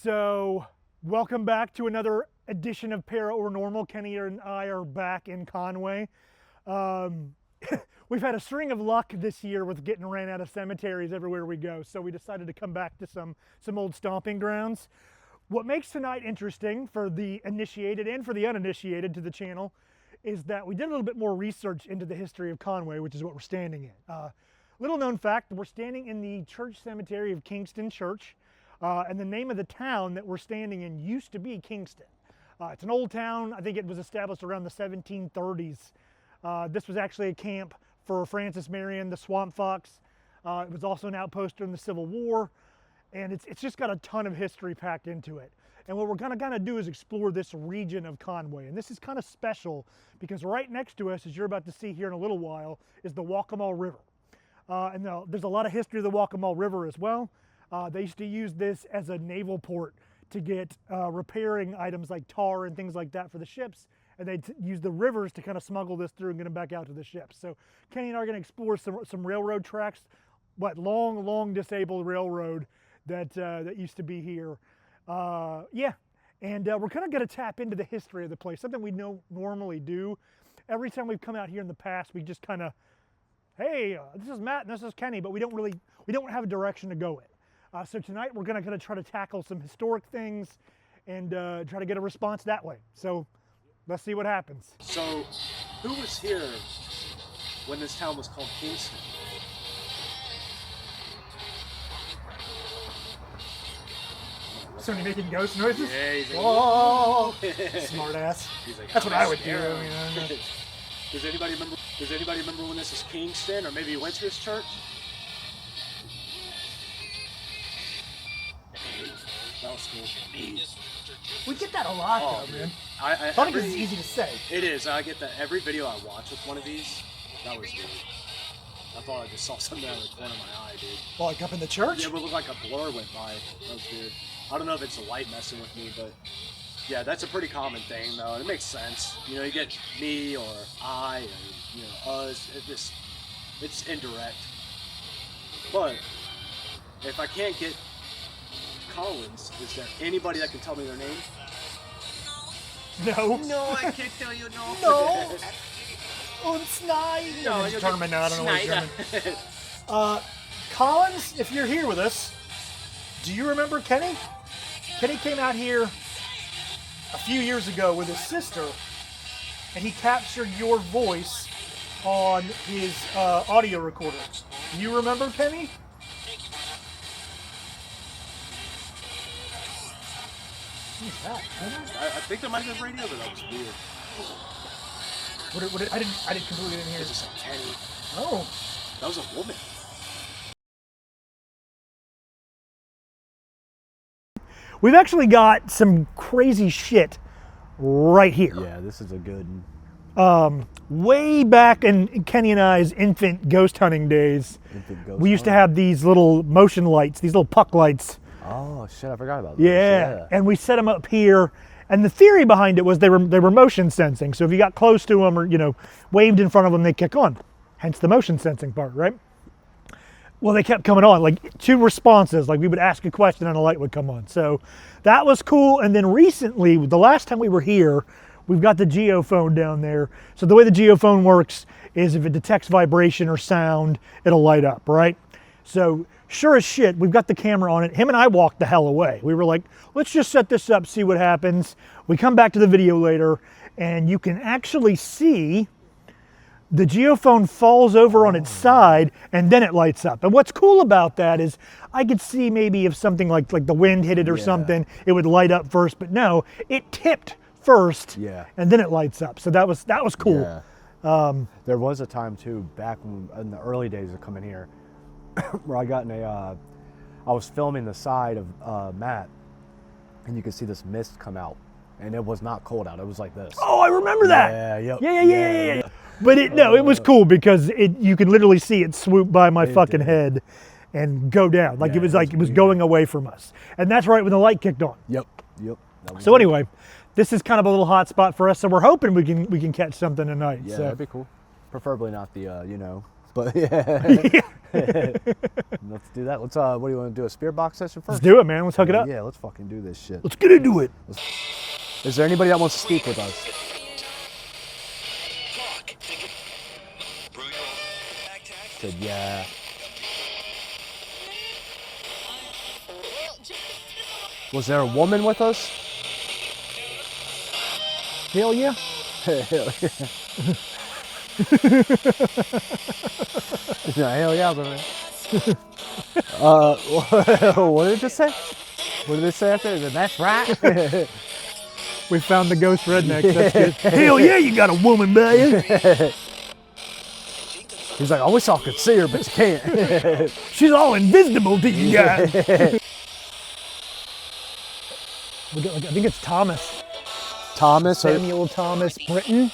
So, welcome back to another edition of Paranormal. Kenny and I are back in Conway. We've had a string of luck this year with getting ran out of cemeteries everywhere we go, so we decided to come back to some old stomping grounds. What makes tonight interesting for the initiated and for the uninitiated to the channel is that we did a little bit more research into the history of Conway, which is what we're standing in. Little known fact, we're standing in the church cemetery of Kingston Church. And the name of the town that we're standing in used to be Kingston. It's an old town. I think it was established around the 1730s. This was actually a camp for Francis Marion, the Swamp Fox. It was also an outpost during the Civil War. And it's just got a ton of history packed into it. And what we're gonna do is explore this region of Conway. And this is kind of special because right next to us, as you're about to see here in a little while, is the WACCAMAW River. And there's a lot of history of the WACCAMAW River as well. They used to use this as a naval port to get repairing items like tar and things like that for the ships, and they'd use the rivers to kind of smuggle this through and get them back out to the ships. So Kenny and I are going to explore some railroad tracks, long disabled railroad that used to be here. Yeah, and we're kind of going to tap into the history of the place, something we don't normally do. Every time we've come out here in the past, we just kind of, hey, this is Matt and this is Kenny, but we don't have a direction to go in. So tonight we're going to try to tackle some historic things and try to get a response that way. So let's see what happens. So who was here when this town was called Kingston? Somebody making ghost noises? Yeah, he's like, whoa! Smart ass. He's like, That's what I would do. Does anybody remember when this was Kingston, or maybe you went to this church? That was cool. We get that a lot though, man. I Funny because it's easy to say. It is. I get that every video I watch with one of these. That was weird. I thought I just saw something out of the corner of my eye, dude. Well, like up in the church? Yeah, it looked like a blur went by. That was weird. I don't know if it's the light messing with me, but yeah, that's a pretty common thing though, and it makes sense. You know, you get me or I, or us. It's indirect. But if I can't get Collins, is there anybody that can tell me their name? No. No, I can't tell you. No. No. Uns nein. No, it's German now. I don't know what German. Collins, if you're here with us, do you remember Kenny? Kenny came out here a few years ago with his sister, and he captured your voice on his audio recorder. Do you remember Kenny? Who's that? I think there might have been radio, but that was weird. I didn't completely hear. It's just like Kenny. Oh. That was a woman. We've actually got some crazy shit right here. Yeah, this is a good. Way back in Kenny and I's infant ghost hunting days, we used to have these little motion lights, these little puck lights. Oh shit, I forgot about those. Yeah, and we set them up here. And the theory behind it was they were motion sensing. So if you got close to them or waved in front of them, they kick on. Hence the motion sensing part, right? Well, they kept coming on, like 2 responses. Like we would ask a question and a light would come on. So that was cool. And then recently, the last time we were here, we've got the geophone down there. So the way the geophone works is if it detects vibration or sound, it'll light up, right? So sure as shit, we've got the camera on it. Him and I walked the hell away. We were like, let's just set this up, see what happens. We come back to the video later, and you can actually see the geophone falls over on its side, and then it lights up. And what's cool about that is I could see maybe if something like the wind hit it or something, it would light up first. But no, it tipped first, and then it lights up. So that was cool. Yeah. There was a time too, back in the early days of coming here, where I got in I was filming the side of Matt, and you could see this mist come out, and it was not cold out. It was like this. Oh, I remember that. Yeah. Yeah. But it was cool because you could literally see it swoop by my fucking head and go down. Like it was going away from us. And that's right when the light kicked on. Yep. So anyway, this is kind of a little hot spot for us. So we're hoping we can catch something tonight. Yeah, so. that'd be cool. Preferably not the but yeah. Let's do that. Let's what do you want to do? A spirit box session first? Let's do it, man. Let's hook it up. Yeah, let's fucking do this shit. Let's get into it. Is there anybody that wants to speak with us? Said yeah. Was there a woman with us? Hell yeah. Hell yeah. Yeah, hell yeah, man. What did it just say? What did it say after? That's right. We found the ghost redneck. That's good. Hell yeah, you got a woman, man. He's like, I wish I could see her, but you can't. She's all invisible to you guys. I think it's Thomas. Thomas? Samuel Thomas Britton.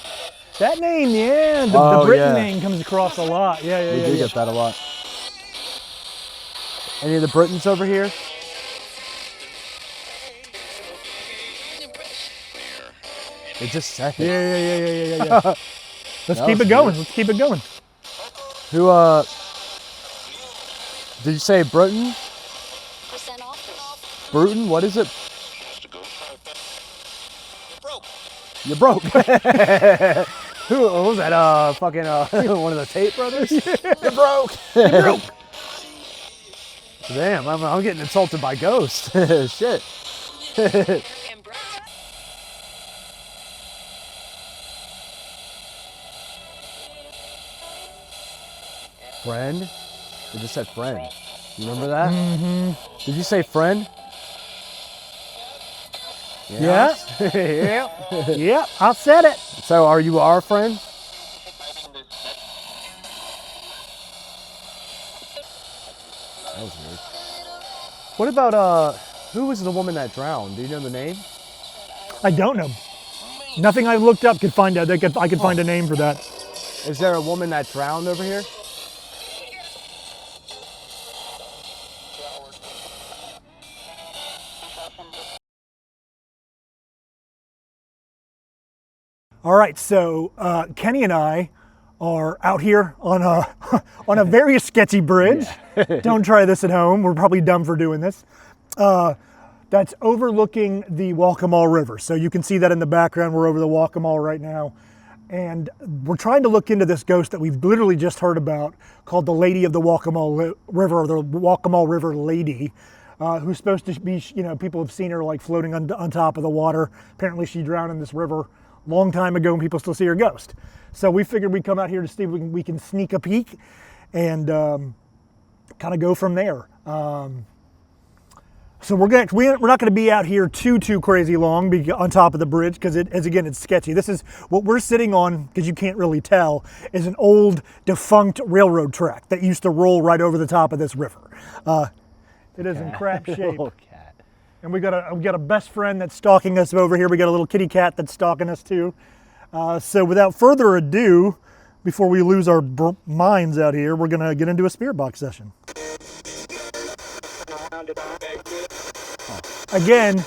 That name, yeah. The Oh, Britton yeah. name comes across a lot. Yeah, yeah, We yeah. do yeah. get that a lot. Any of the Britons over here? It just said it. Yeah. Let's That keep was it going. good. Let's keep it going. Who, did you say Bruton? Bruton? What is it? You're broke. Who what was that? Fucking one of the Tate brothers? You're broke. You're broke. Damn, I'm getting insulted by ghosts. Shit. Friend? It just said friend. You remember that? Mm-hmm. Did you say friend? Yeah. Yeah. Yeah, I said it. So are you our friend? That was weird. What about who was the woman that drowned? Do you know the name? I don't know. Nothing I looked up could find out. I could find a name for that. Is there a woman that drowned over here? All right, so Kenny and I are out here on a on a very sketchy bridge. Don't try this at home. We're probably dumb for doing this. That's overlooking the WACCAMAW River. So you can see that in the background. We're over the WACCAMAW right now. And we're trying to look into this ghost that we've literally just heard about called the Lady of the WACCAMAW River, or the WACCAMAW River Lady, who's supposed to be, you know, people have seen her like floating on top of the water. Apparently she drowned in this river a long time ago and people still see her ghost. So we figured we'd come out here to see if we can sneak a peek and kind of go from there. So we're not going to be out here too crazy long on top of the bridge because again it's sketchy. This is what we're sitting on, because you can't really tell, is an old defunct railroad track that used to roll right over the top of this river. It is in crap shape. Oh, cat. And we got a best friend that's stalking us over here. We got a little kitty cat that's stalking us too. So without further ado, before we lose our minds out here, we're gonna get into a spirit box session. Again,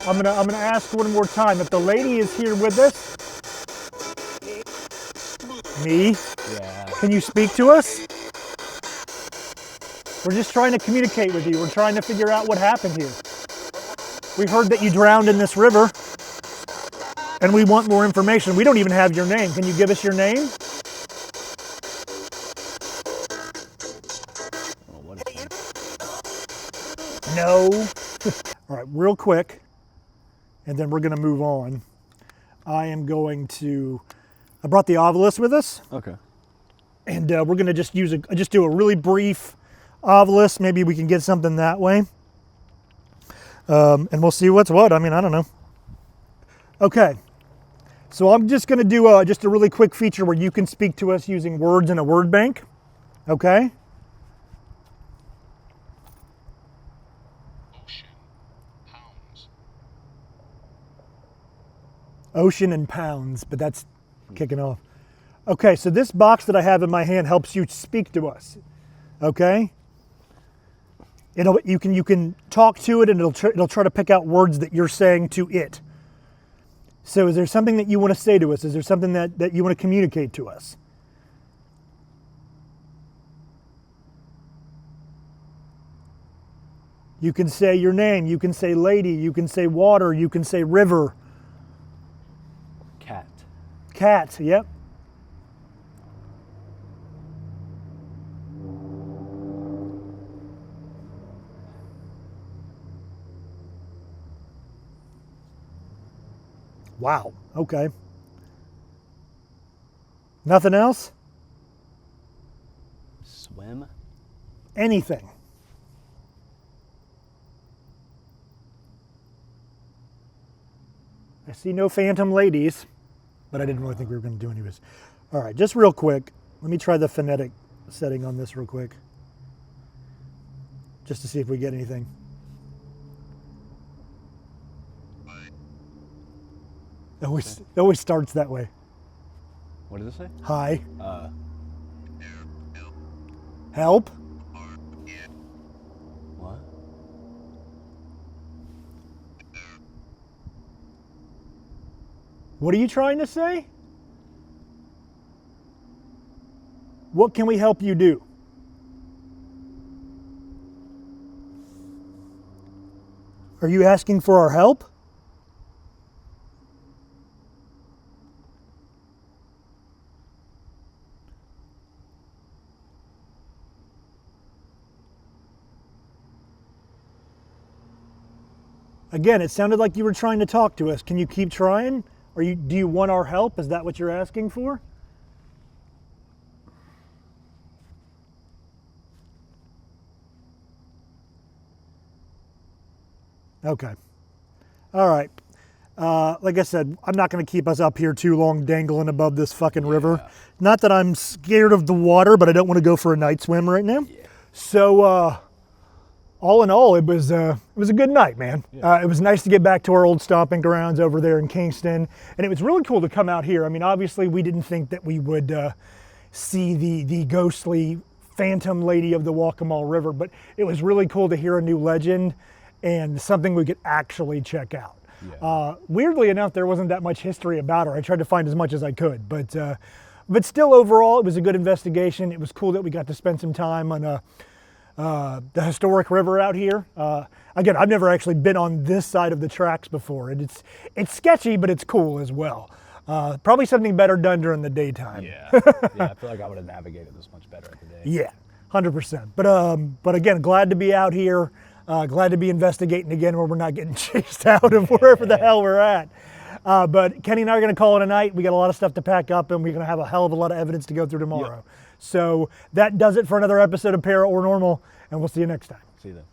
I'm gonna ask one more time. If the lady is here with us, me, Yeah. can you speak to us? We're just trying to communicate with you. We're trying to figure out what happened here. We heard that you drowned in this river, and we want more information. We don't even have your name. Can you give us your name? Oh, what is that? No. All right, real quick, and then we're going to move on. I brought the obelisk with us, Okay. and we're going to just do a really brief obelisk. Maybe we can get something that way. And we'll see what's what. I mean, I don't know. Okay. So I'm just going to do just a really quick feature where you can speak to us using words in a word bank. Okay? Ocean and pounds, but that's kicking off. Okay, so this box that I have in my hand helps you speak to us. Okay? You can talk to it and it'll try to pick out words that you're saying to it. So is there something that you want to say to us? Is there something that you want to communicate to us? You can say your name. You can say lady. You can say water. You can say river. Cat. Cat, yep. Wow, okay. Nothing else? Swim. Anything. I see no phantom ladies, but I didn't really think we were going to do anyways. All right, just real quick, let me try the phonetic setting on this real quick, just to see if we get anything. It always starts that way. What does it say? Hi. Help? What? What are you trying to say? What can we help you do? Are you asking for our help? Again, it sounded like you were trying to talk to us. Can you keep trying? Do you want our help? Is that what you're asking for? Okay. All right. Like I said, I'm not going to keep us up here too long dangling above this fucking river. Not that I'm scared of the water, but I don't want to go for a night swim right now. Yeah. So, all in all, it was a good night, man. It was nice to get back to our old stomping grounds over there in Kingston, and it was really cool to come out here. I mean, obviously, we didn't think that we would see the ghostly phantom lady of the WACCAMAW River, but it was really cool to hear a new legend and something we could actually check out. Yeah. Weirdly enough, there wasn't that much history about her. I tried to find as much as I could, but still, overall, it was a good investigation. It was cool that we got to spend some time on the historic river out here. Again, I've never actually been on this side of the tracks before. It's sketchy, but it's cool as well. Probably something better done during the daytime. Yeah. Yeah, I feel like I would have navigated this much better at the day. Yeah, 100%. But again, glad to be out here. Glad to be investigating again where we're not getting chased out of wherever the hell we're at. But Kenny and I are going to call it a night. We got a lot of stuff to pack up, and we're going to have a hell of a lot of evidence to go through tomorrow. Yep. So that does it for another episode of Paranormal, and we'll see you next time. See you then.